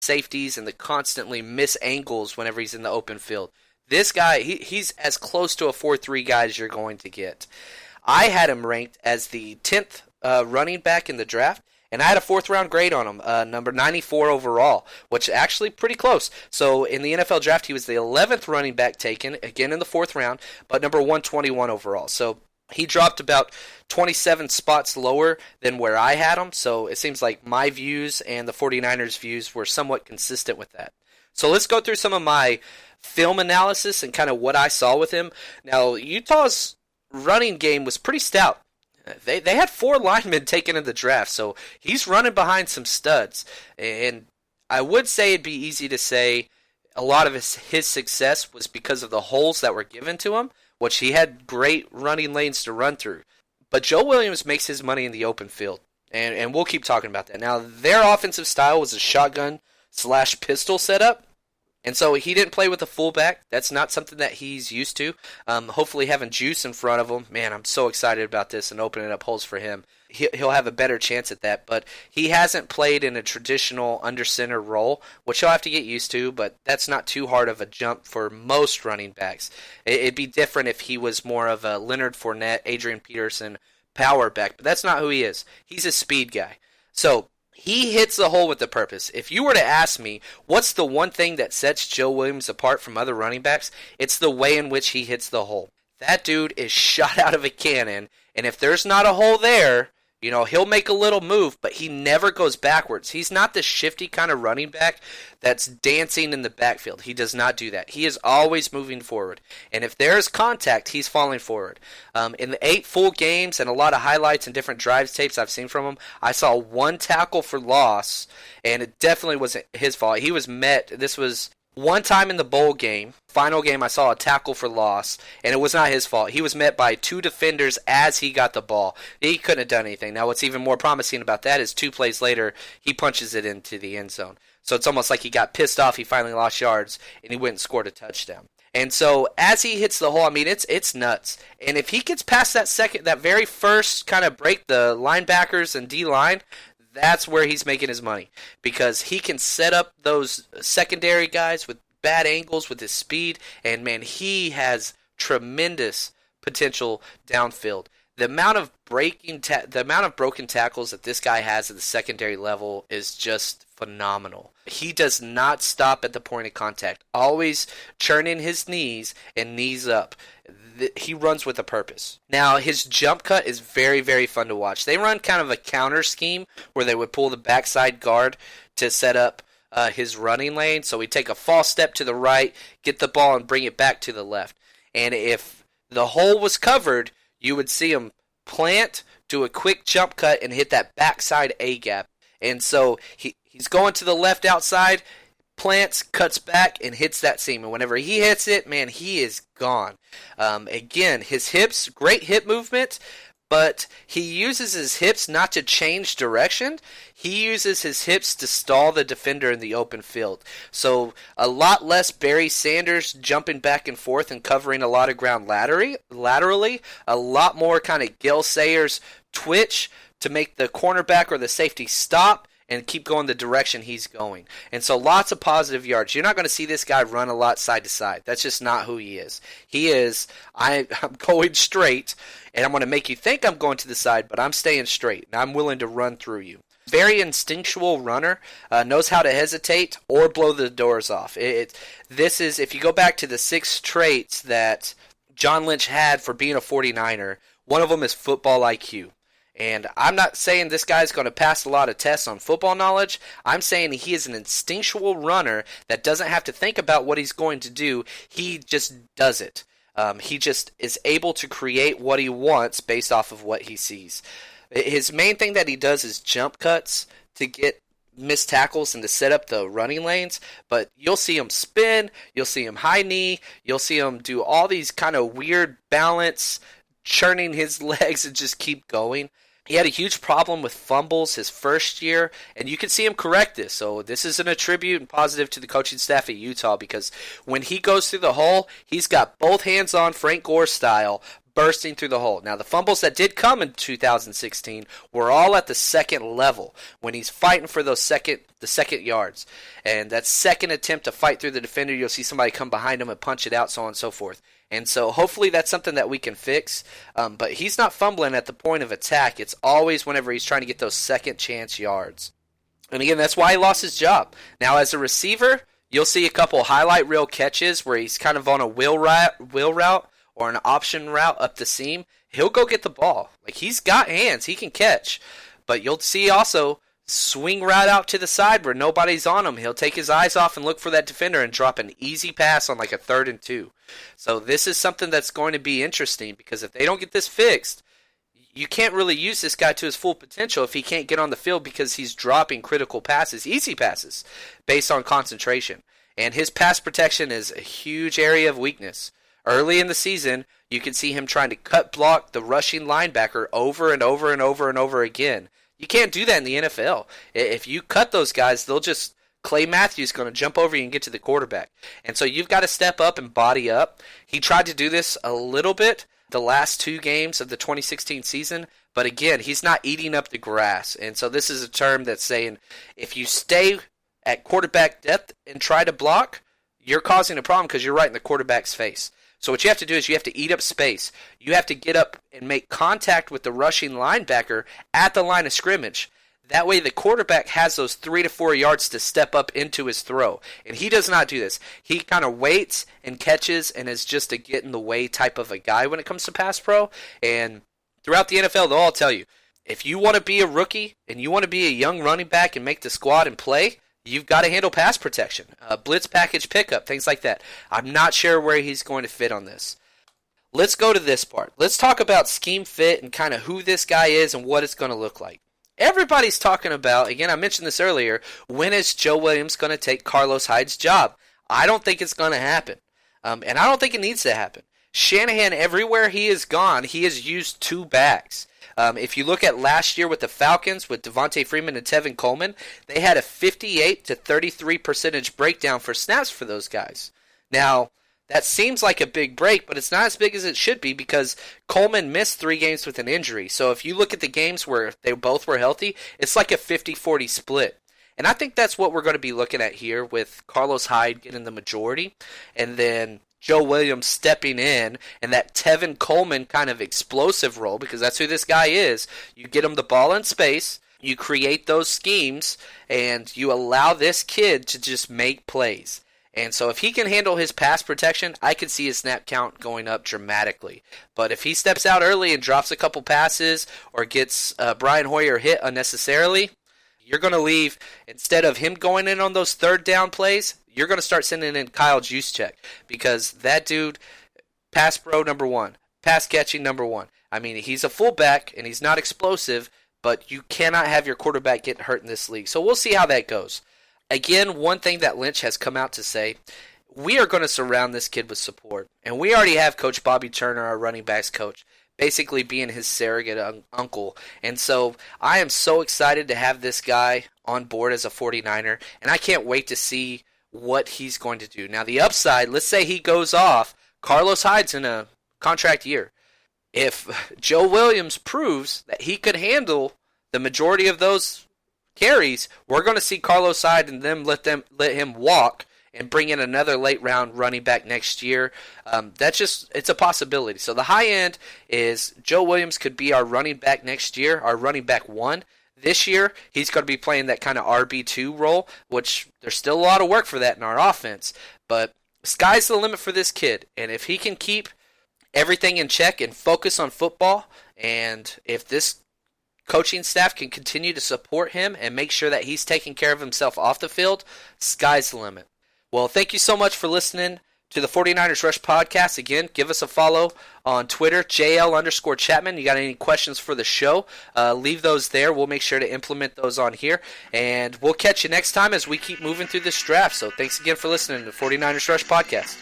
safeties and the constantly miss angles whenever he's in the open field. This guy, he's as close to a 4.3 guy as you're going to get. I had him ranked as the 10th running back in the draft, and I had a 4th-round grade on him, number 94 overall, which actually pretty close. So in the NFL draft, he was the 11th running back taken, again in the 4th round, but number 121 overall. So he dropped about 27 spots lower than where I had him, so it seems like my views and the 49ers' views were somewhat consistent with that. So let's go through some of my film analysis and kind of what I saw with him. Now, Utah's running game was pretty stout. They had 4 linemen taken in the draft, so he's running behind some studs. And I would say it'd be easy to say a lot of his success was because of the holes that were given to him, which he had great running lanes to run through. But Joe Williams makes his money in the open field, and we'll keep talking about that. Now, their offensive style was a shotgun/pistol setup, and so he didn't play with a fullback. That's not something that he's used to. Hopefully having Juice in front of him, man, I'm so excited about this and opening up holes for him. He'll have a better chance at that, but he hasn't played in a traditional under center role, which he'll have to get used to, but that's not too hard of a jump for most running backs. It'd be different if he was more of a Leonard Fournette, Adrian Peterson power back, but that's not who he is. He's a speed guy. So he hits the hole with a purpose. If you were to ask me, what's the one thing that sets Joe Williams apart from other running backs, it's the way in which he hits the hole. That dude is shot out of a cannon, and if there's not a hole there, he'll make a little move, but he never goes backwards. He's not the shifty kind of running back that's dancing in the backfield. He does not do that. He is always moving forward. And if there is contact, he's falling forward. In the 8 full games and a lot of highlights and different drives tapes I've seen from him, I saw 1 tackle for loss, and it definitely wasn't his fault. He was met. This was one time in the bowl game, final game, I saw a tackle for loss, and it was not his fault. He was met by 2 defenders as he got the ball. He couldn't have done anything. Now, what's even more promising about that is 2 plays later, he punches it into the end zone. So it's almost like he got pissed off, he finally lost yards, and he went and scored a touchdown. And so as he hits the hole, I mean, it's nuts. And if he gets past that very first kind of break, the linebackers and D-line, that's where he's making his money, because he can set up those secondary guys with bad angles with his speed, and man, he has tremendous potential downfield. The amount of broken tackles that this guy has at the secondary level is just phenomenal. He does not stop at the point of contact, always churning his knees and knees up. He runs with a purpose. Now, his jump cut is very, very fun to watch. They run kind of a counter scheme where they would pull the backside guard to set up his running lane. So he'd take a false step to the right, get the ball, and bring it back to the left. And if the hole was covered, you would see him plant, do a quick jump cut, and hit that backside A-gap. And so he's going to the left outside, plants, cuts back, and hits that seam. And whenever he hits it, man, he is gone. Again, his hips, great hip movement, but he uses his hips not to change direction. He uses his hips to stall the defender in the open field. So a lot less Barry Sanders jumping back and forth and covering a lot of ground laterally. A lot more kind of Gale Sayers twitch to make the cornerback or the safety stop and keep going the direction he's going. And so lots of positive yards. You're not going to see this guy run a lot side to side. That's just not who he is. I'm going straight, and I'm going to make you think I'm going to the side, but I'm staying straight, and I'm willing to run through you. Very instinctual runner, knows how to hesitate or blow the doors off. This is, if you go back to the 6 traits that John Lynch had for being a 49er, one of them is football IQ. And I'm not saying this guy's going to pass a lot of tests on football knowledge. I'm saying he is an instinctual runner that doesn't have to think about what he's going to do. He just does it. He just is able to create what he wants based off of what he sees. His main thing that he does is jump cuts to get missed tackles and to set up the running lanes, but you'll see him spin, you'll see him high knee, you'll see him do all these kind of weird balance, churning his legs and just keep going. He had a huge problem with fumbles his first year, and you can see him correct this. So this is an attribute and positive to the coaching staff at Utah, because when he goes through the hole, he's got both hands on Frank Gore style, bursting through the hole. Now, the fumbles that did come in 2016 were all at the second level when he's fighting for the second yards. And that second attempt to fight through the defender, you'll see somebody come behind him and punch it out, so on and so forth. And so hopefully that's something that we can fix. But he's not fumbling at the point of attack. It's always whenever he's trying to get those second chance yards. And again, that's why he lost his job. Now, as a receiver, you'll see a couple highlight reel catches where he's kind of on a wheel route or an option route up the seam. He'll go get the ball. Like, he's got hands. He can catch. But you'll see also swing route out to the side where nobody's on him. He'll take his eyes off and look for that defender and drop an easy pass on like a 3rd and 2. So this is something that's going to be interesting because if they don't get this fixed, you can't really use this guy to his full potential if he can't get on the field because he's dropping critical passes, easy passes, based on concentration. And his pass protection is a huge area of weakness. Early in the season, you can see him trying to cut block the rushing linebacker over and over and over and over again. You can't do that in the NFL. If you cut those guys, Clay Matthews is going to jump over you and get to the quarterback. And so you've got to step up and body up. He tried to do this a little bit the last 2 games of the 2016 season, but again, he's not eating up the grass. And so this is a term that's saying if you stay at quarterback depth and try to block, you're causing a problem because you're right in the quarterback's face. So what you have to do is you have to eat up space. You have to get up and make contact with the rushing linebacker at the line of scrimmage. That way the quarterback has those 3 to 4 yards to step up into his throw. And he does not do this. He kind of waits and catches and is just a get-in-the-way type of a guy when it comes to pass pro. And throughout the NFL, they'll all tell you, if you want to be a rookie and you want to be a young running back and make the squad and play, you've got to handle pass protection, blitz package pickup, things like that. I'm not sure where he's going to fit on this. Let's go to this part. Let's talk about scheme fit and kind of who this guy is and what it's going to look like. Everybody's talking about, again, I mentioned this earlier, when is Joe Williams going to take Carlos Hyde's job? I don't think it's going to happen, and I don't think it needs to happen. Shanahan, everywhere he has gone, he has used 2 backs. If you look at last year with the Falcons, with Devontae Freeman and Tevin Coleman, they had a 58 to 33% breakdown for snaps for those guys. Now, that seems like a big break, but it's not as big as it should be because Coleman missed 3 games with an injury. So if you look at the games where they both were healthy, it's like a 50-40 split. And I think that's what we're going to be looking at here with Carlos Hyde getting the majority and then Joe Williams stepping in and that Tevin Coleman kind of explosive role because that's who this guy is. You get him the ball in space, you create those schemes, and you allow this kid to just make plays. And so if he can handle his pass protection, I could see his snap count going up dramatically. But if he steps out early and drops a couple passes or gets Brian Hoyer hit unnecessarily, you're going to leave, instead of him going in on those 3rd down plays, you're going to start sending in Kyle Juszczyk because that dude, pass pro number 1, pass catching number 1. I mean, he's a fullback and he's not explosive, but you cannot have your quarterback get hurt in this league. So we'll see how that goes. Again, one thing that Lynch has come out to say, we are going to surround this kid with support. And we already have Coach Bobby Turner, our running backs coach, basically being his surrogate uncle. And so I am so excited to have this guy on board as a 49er, and I can't wait to see what he's going to do. Now, the upside, let's say he goes off, Carlos Hyde's in a contract year. If Joe Williams proves that he could handle the majority of those carries, we're going to see Carlos Hyde and them let him walk and bring in another late round running back next year. It's a possibility. So the high end is Joe Williams could be our running back next year, our running back 1. This year, he's going to be playing that kind of RB2 role, which there's still a lot of work for that in our offense. But sky's the limit for this kid. And if he can keep everything in check and focus on football, and if this coaching staff can continue to support him and make sure that he's taking care of himself off the field, sky's the limit. Well, thank you so much for listening to the 49ers Rush podcast. Again, give us a follow on Twitter, JL_Chapman. You got any questions for the show, leave those there. We'll make sure to implement those on here. And we'll catch you next time as we keep moving through this draft. So thanks again for listening to the 49ers Rush podcast.